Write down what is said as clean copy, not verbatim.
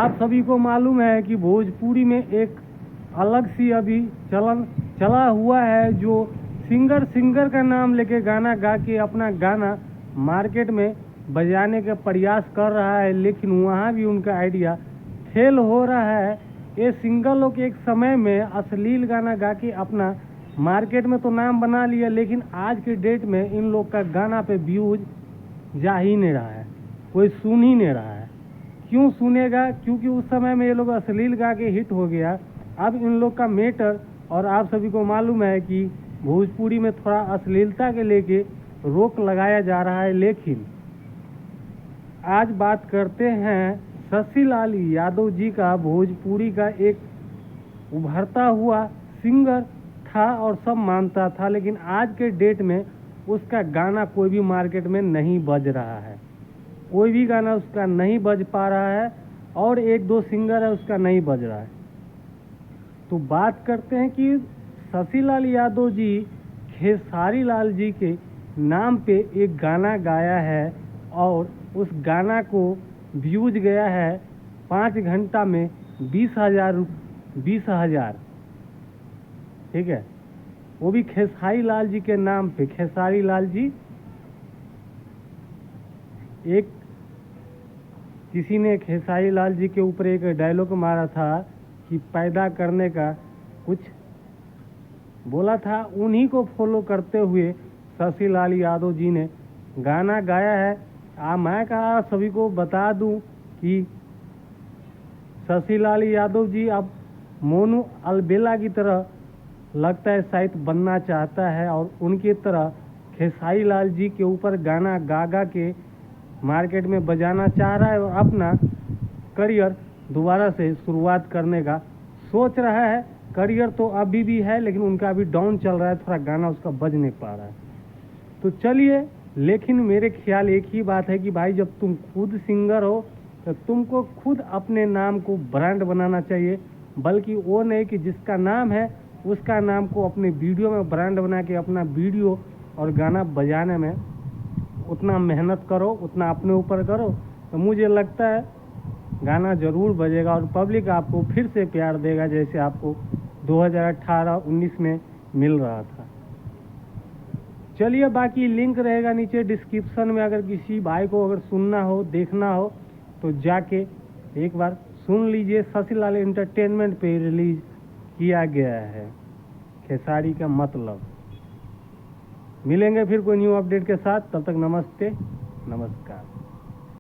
आप सभी को मालूम है कि भोजपुरी में एक अलग सी अभी चलन चला हुआ है, जो सिंगर का नाम लेके गाना गा के अपना गाना मार्केट में बजाने का प्रयास कर रहा है, लेकिन वहाँ भी उनका आइडिया फेल हो रहा है। ये सिंगर लोग एक समय में अश्लील गाना गा के अपना मार्केट में तो नाम बना लिया, लेकिन आज के डेट में इन लोग का गाना पे व्यूज जा ही नहीं रहा है, कोई सुन ही नहीं रहा है। क्यों सुनेगा? क्योंकि उस समय में ये लोग अश्लील गा के हिट हो गया। अब इन लोग का मैटर, और आप सभी को मालूम है कि भोजपुरी में थोड़ा अश्लीलता के लेके रोक लगाया जा रहा है। लेकिन आज बात करते हैं शशि लाल यादव जी का। भोजपुरी का एक उभरता हुआ सिंगर था और सब मानता था, लेकिन आज के डेट में उसका गाना कोई भी मार्केट में नहीं बज रहा है, कोई भी गाना उसका नहीं बज पा रहा है, और एक दो सिंगर है उसका नहीं बज रहा है। तो बात करते हैं कि शशि लाल यादव जी खेसारी लाल जी के नाम पे एक गाना गाया है, और उस गाना को व्यूज गया है 5 घंटा में 20,000, ठीक है, वो भी खेसारी लाल जी के नाम पे। खेसारी लाल जी, एक किसी ने खेसारी लाल जी के ऊपर एक डायलॉग मारा था कि पैदा करने का कुछ बोला था, उन्हीं को फॉलो करते हुए शशि लाल यादव जी ने गाना गाया है। मैं कहा सभी को बता दूं कि शशि लाल यादव जी अब मोनू अलबेला की तरह लगता है शायद बनना चाहता है, और उनकी तरह खेसारी लाल जी के ऊपर गाना गा गा के मार्केट में बजाना चाह रहा है, और अपना करियर दोबारा से शुरुआत करने का सोच रहा है। करियर तो अभी भी है, लेकिन उनका अभी डाउन चल रहा है, थोड़ा गाना उसका बज नहीं पा रहा है। तो चलिए, लेकिन मेरे ख्याल एक ही बात है कि भाई जब तुम खुद सिंगर हो तो तुमको खुद अपने नाम को ब्रांड बनाना चाहिए, बल्कि वो नहीं कि जिसका नाम है उसका नाम को अपने वीडियो में ब्रांड बना के अपना वीडियो और गाना बजाने में उतना मेहनत करो, उतना अपने ऊपर करो, तो मुझे लगता है गाना ज़रूर बजेगा और पब्लिक आपको फिर से प्यार देगा, जैसे आपको 2018-19 में मिल रहा था। चलिए, बाकी लिंक रहेगा नीचे डिस्क्रिप्शन में। अगर किसी भाई को अगर सुनना हो, देखना हो, तो जाके एक बार सुन लीजिए। शशि लाल एंटरटेनमेंट पे रिलीज किया गया है खेसारी का मतलब। मिलेंगे फिर कोई न्यू अपडेट के साथ, तब तक नमस्ते, नमस्कार।